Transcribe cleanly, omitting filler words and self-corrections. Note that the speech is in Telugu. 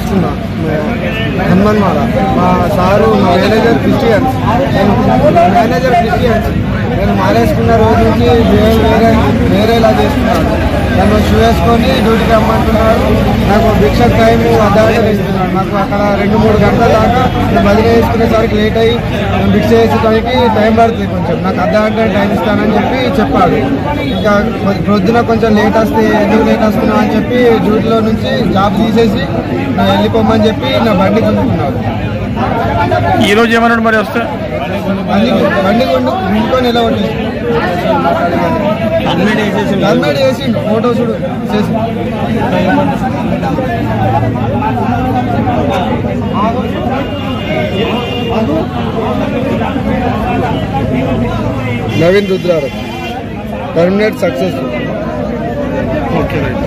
చేస్తున్నా హనుమన్మాల. మా సారు మా మేనేజర్ క్రిస్టియన్స్, నేను మాలేసుకున్న రోజు నుంచి వేరేలా చేస్తున్నాను. నన్ను షూ వేసుకొని డ్యూటీకి రమ్మంటున్నాడు. నాకు భిక్ష టైం అర్ధగంట ఇస్తున్నాడు. నాకు అక్కడ 2-3 గంటల దాకా నేను బదిలీ వేసుకునేసరికి లేట్ అయ్యి నేను భిక్ష వేసేసరికి టైం పడుతుంది. కొంచెం నాకు అర్ధగంట టైం ఇస్తానని చెప్పాడు. ఇంకా ప్రొద్దున కొంచెం లేట్ వస్తే ఎందుకు లేట్ వస్తున్నావు అని చెప్పి డ్యూటీలో నుంచి జాబ్ తీసేసి నాకు వెళ్ళిపోమని చెప్పి నా బండి కొనుక్కున్నాడు. ఈరోజు ఏమన్నాడు మరి వస్తే? బండి కొనుక్కొని ఎలా కొట్టేసి హెల్మెట్ వేసిండు, ఫోటో చూడు చేసి. నవీన్ రుద్రారు, టర్మినేట్ సక్సెస్. Okay right.